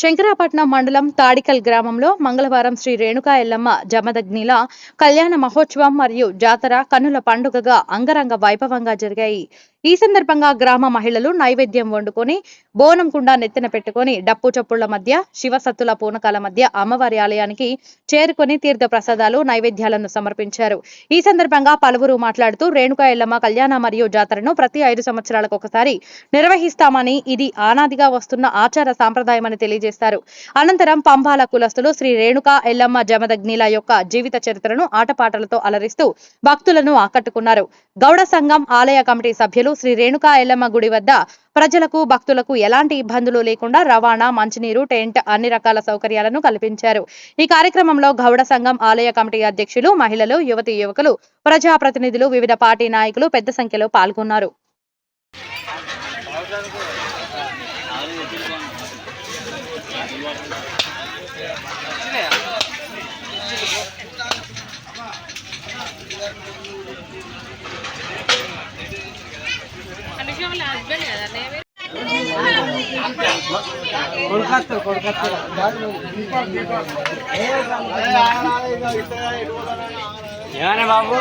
శంకరాపట్నం మండలం తాడికల్ గ్రామంలో మంగళవారం శ్రీ రేణుకా ఎల్లమ్మ జమదగ్నిల కళ్యాణ మహోత్సవం మరియు జాతర కన్నుల పండుగగా అంగరంగ వైభవంగా జరిగాయి. ఈ సందర్భంగా గ్రామ మహిళలు నైవేద్యం వండుకొని బోనం కుండ నెత్తిన పెట్టుకుని డప్పు చప్పుళ్ల మధ్య శివసత్తుల పూనకాల మధ్య అమ్మవారి ఆలయానికి చేరుకొని తీర్థ ప్రసాదాలు నైవేద్యాలను సమర్పించారు. ఈ సందర్భంగా పలువురు మాట్లాడుతూ రేణుకా ఎల్లమ్మ కళ్యాణ మరియు జాతరను ప్రతి 5 సంవత్సరాలకు ఒకసారి నిర్వహిస్తామని, ఇది ఆనాదిగా వస్తున్న ఆచార సాంప్రదాయమని తెలియజేశారు. అనంతరం పంబాల కులస్తులు శ్రీ రేణుకా ఎల్లమ్మ జమదగ్నిల యొక్క జీవిత చరిత్రను ఆటపాటలతో అలరిస్తూ భక్తులను ఆకట్టుకున్నారు. గౌడ సంఘం ఆలయ కమిటీ సభ్యులు శ్రీ రేణుకా ఎల్లమ్మ గుడి వద్ద ప్రజలకు భక్తులకు ఎలాంటి ఇబ్బందులు లేకుండా రవాణా, మంచినీరు, టెంట్ అన్ని రకాల సౌకర్యాలను కల్పించారు. ఈ కార్యక్రమంలో గౌడ సంఘం ఆలయ కమిటీ అధ్యక్షులు, మహిళలు, యువతీ యువకులు, ప్రజాప్రతినిధులు, వివిధ పార్టీ నాయకులు పెద్ద సంఖ్యలో పాల్గొన్నారు. బాబు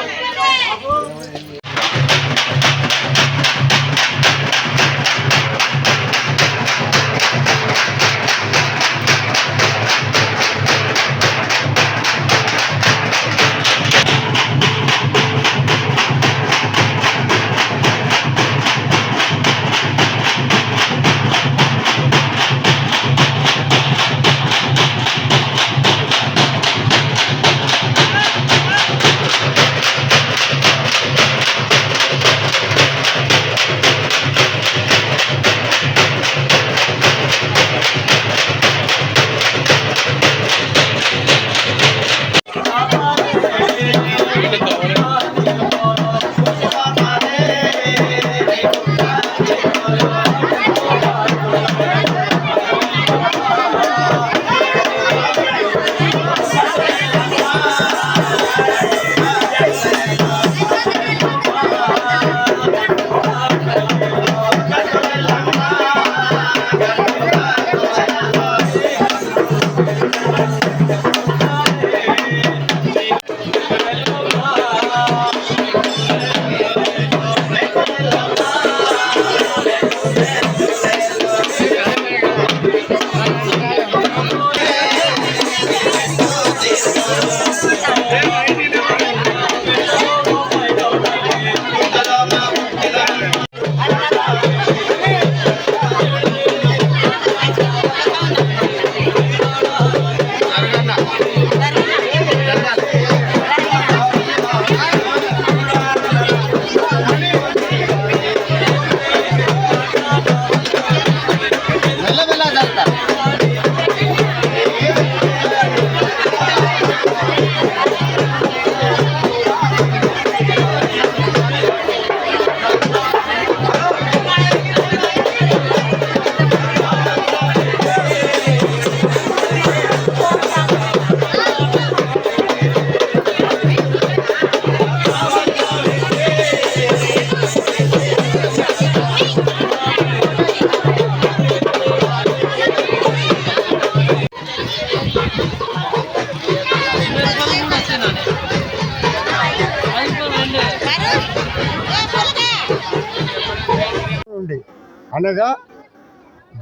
అనగా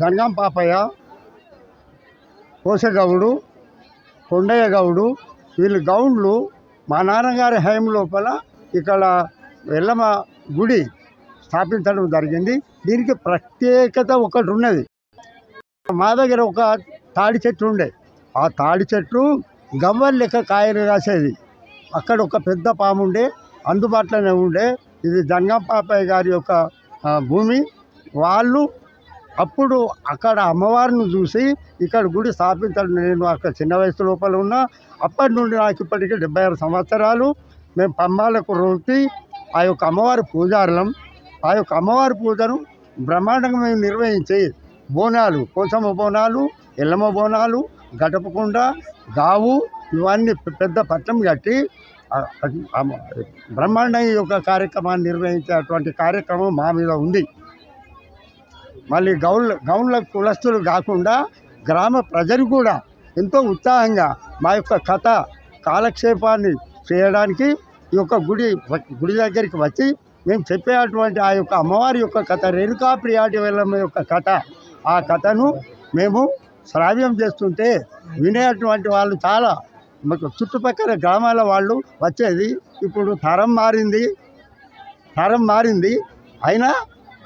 జనగాం పాపయ్య, కోసగౌడు, కొండయ్య గౌడు, వీళ్ళు గౌండ్లు మా నాన్నగారి హయం లోపల ఇక్కడ ఎల్లమ్మ గుడి స్థాపించడం జరిగింది. దీనికి ప్రత్యేకత ఒకటి ఉన్నది. మా దగ్గర ఒక తాడి చెట్టు ఉండే, ఆ తాడి చెట్టు గవ్వలు లెక్క కాయలు కాసేది. అక్కడ ఒక పెద్ద పాము ఉండే, అందుబాటులోనే ఉండే. ఇది జనగాం పాపయ్య గారి యొక్క భూమి. వాళ్ళు అప్పుడు అక్కడ అమ్మవారిని చూసి ఇక్కడ గుడి స్థాపించడం. నేను అక్కడ చిన్న వయసు లోపల ఉన్నా. అప్పటి నుండి నాకు ఇప్పటికీ 76 సంవత్సరాలు. మేము పంబాలకు రోకి ఆ యొక్క అమ్మవారి పూజారులం. ఆ యొక్క అమ్మవారి పూజను బ్రహ్మాండంగా మేము నిర్వహించి బోనాలు, కోసమ్మ బోనాలు, ఎల్లమ్మ బోనాలు, గడపకుండ, గావు ఇవన్నీ పెద్ద పట్టం కట్టి బ్రహ్మాండంగా ఈ యొక్క కార్యక్రమాన్ని నిర్వహించేటువంటి కార్యక్రమం మా మీద ఉంది. మళ్ళీ గౌన్ల కులస్తులు కాకుండా గ్రామ ప్రజలు కూడా ఎంతో ఉత్సాహంగా మా యొక్క కథ కాలక్షేపాన్ని చేయడానికి ఈ యొక్క గుడి దగ్గరికి వచ్చి మేము చెప్పేటువంటి ఆ యొక్క అమ్మవారి యొక్క కథ రేణుకా ప్రియాటి వెళ్ళమ్మ యొక్క కథ, ఆ కథను మేము శ్రావ్యం చేస్తుంటే వినేటువంటి వాళ్ళు చాలా మాకు చుట్టుపక్కల గ్రామాల వాళ్ళు వచ్చేది. ఇప్పుడు తరం మారింది అయినా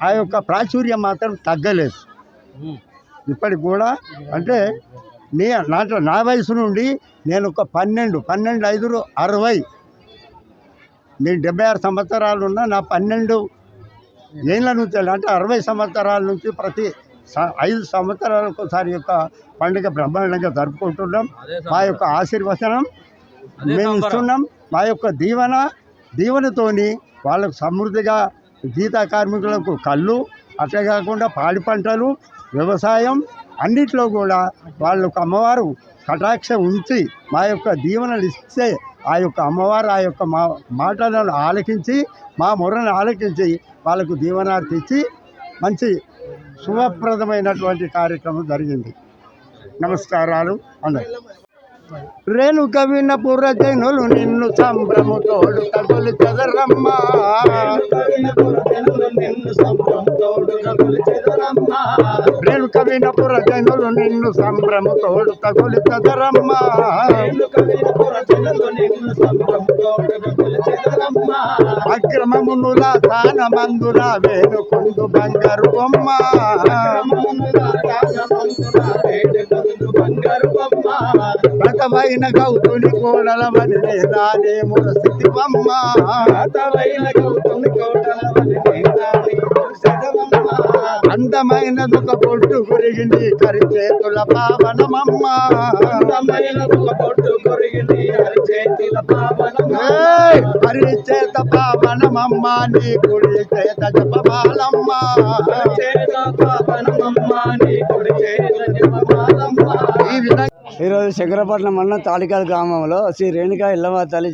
ఆ యొక్క ప్రాచుర్యం మాత్రం తగ్గలేదు ఇప్పటికి కూడా. అంటే నా వయసు నుండి నేను ఒక 12, 5, 60, నేను 76 సంవత్సరాలు ఉన్నా. నా 12 ఏళ్ళ నుంచి అంటే 60 సంవత్సరాల నుంచి ప్రతి 5 సంవత్సరాలకు ఒకసారి యొక్క పండుగ బ్రహ్మాండంగా జరుపుకుంటున్నాం. మా యొక్క ఆశీర్వచనం మేము ఇస్తున్నాం. మా యొక్క దీవెనతోని వాళ్ళకు సమృద్ధిగా గీత కార్మికులకు కళ్ళు, అట్లే కాకుండా పాడి పంటలు, వ్యవసాయం అన్నిట్లో కూడా వాళ్ళకు అమ్మవారు కటాక్ష ఉంచి మా యొక్క దీవెనలు ఇస్తే ఆ యొక్క అమ్మవారు ఆ యొక్క మాటలను ఆలకించి మా మొరను ఆలకించి వాళ్ళకు దీవెనార్థి ఇచ్చి మంచి శుభప్రదమైనటువంటి కార్యక్రమం జరిగింది. నమస్కారాలు అందరికీ. రేణుక వినపుర జనులు నిన్ను సంభ్రముతోడు తగులు చెదరమ్మా. రేణుక వినపుర జనులు నిన్ను సంభ్రముతోడు తగులు చెదరమ్మా. అక్రమమునుల స్థానమందున వేణుకుందు బంగారు బొమ్మ. వ్రతమైన గౌతుని కోడలమని నేనే మురసిద్ధి బొమ్మ. అందమైన దుఃఖ పొట్టు గురిగింది కరి చేతుల పావనమమ్మ. హరి చేత పావనమమ్మ నీ కుడి చేత జపమాలమ్మ. ఈ విధంగా ఈరోజు శంకరపట్నం మండలం తాడికల్ గ్రామంలో శ్రీ రేణుకా ఎల్లమ్మ తల్లి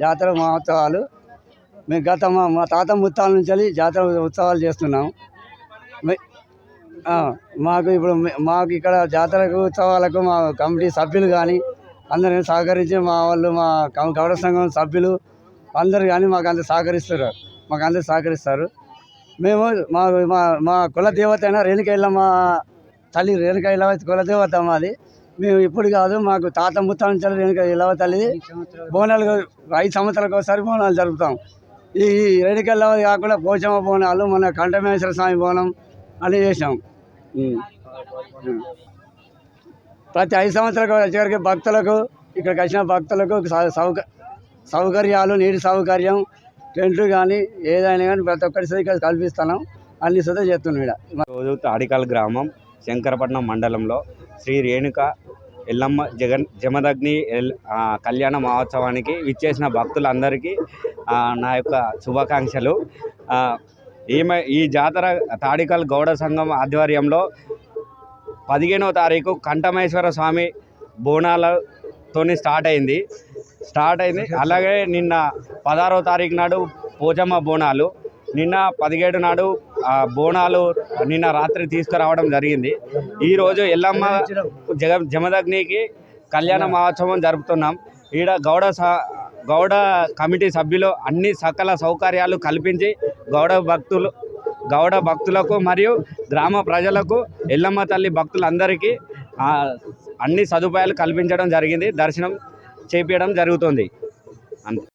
జాతర మహోత్సవాలు మేము గత మా తాత ముత్తాల నుంచి జాతర ఉత్సవాలు చేస్తున్నాం. మాకు ఇక్కడ జాతరకు ఉత్సవాలకు మా కమిటీ సభ్యులు కానీ అందరిని సహకరించి మా వాళ్ళు మా గౌడ సంఘం సభ్యులు అందరు కానీ మాకు అందరు సహకరిస్తారు. మేము మా కులదేవత అయిన రేణుకా ఎల్లమ్మ తల్లి, రేణుకా ఎల్లమ్మ కులదేవత మాది. మేము ఇప్పుడు కాదు, మాకు తాత ముత్తాల నుంచి రేణుకా ఎల్లమ్మ తల్లి బోనాలు 5 సంవత్సరాలకు ఒకసారి బోనాలు జరుపుతాం. ఈ రేణుకా ఎల్లమ్మ కాకుండా పోచమ్మ బోనాలు, మన కంఠమేశ్వర స్వామి బోనం అని చేసాం. ప్రతి 5 సంవత్సరాలకు వచ్చేసరికి భక్తులకు, ఇక్కడికి వచ్చిన భక్తులకు సౌకర్యాలు, నీటి సౌకర్యం, టెంట్లు కానీ ఏదైనా కానీ ప్రతి ఒక్కటి ఇక్కడ కల్పిస్తున్నాం. అన్ని సుధా చేస్తున్నాం. రోజు తాడికల్ గ్రామం శంకరపట్నం మండలంలో శ్రీ రేణుక ఎల్లమ్మ జమదగ్ని కళ్యాణ మహోత్సవానికి విచ్చేసిన భక్తులందరికీ నా యొక్క శుభాకాంక్షలు. ఈ జాతర తాడికల్ గౌడ సంఘం ఆధ్వర్యంలో 15వ తారీఖు కంఠమేశ్వర స్వామి బోనాలతో స్టార్ట్ అయింది. అలాగే నిన్న 16వ తారీఖు నాడు పోచమ్మ బోనాలు, నిన్న 17 నాడు బోనాలు నిన్న రాత్రి తీసుకురావడం జరిగింది. ఈరోజు ఎల్లమ్మ జమదగ్నికి కళ్యాణ మహోత్సవం జరుపుతున్నాం. ఈడ గౌడ కమిటీ సభ్యులు అన్ని సకల సౌకర్యాలు కల్పించి గౌడ భక్తులకు మరియు గ్రామ ప్రజలకు, ఎల్లమ్మ తల్లి భక్తులందరికీ అన్ని సదుపాయాలు కల్పించడం జరిగింది. దర్శనం చేపించడం జరుగుతుంది. అంతే.